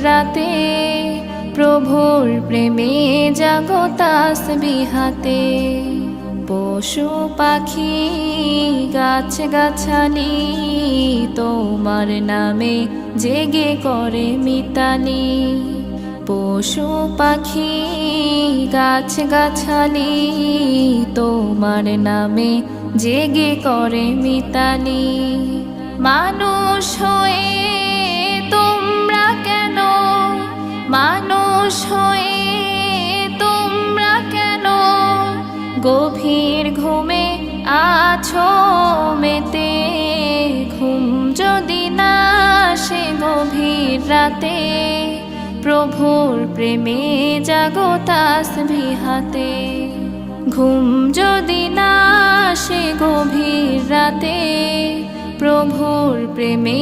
রাতে প্রভুর প্রেমে জাগো তাসবিহাতে। পশু পাখি গাছ গাছালি তোমার নামে জেগে করে মিতালি। পশু পাখি গাছ গাছালি তোমার নামে জেগে করে মিতালি। মানুষ হয়ে তোমরা কেন, মানুষ হয়ে তোমরা কেন গভীর ঘুমে আছো মেতে। ঘুম যদি না আসে গভীর রাতে প্রভুর প্রেমে জাগো তাসবিহাতে। ঘুম যদি না আসে গভীর রাতে প্রভুর প্রেমে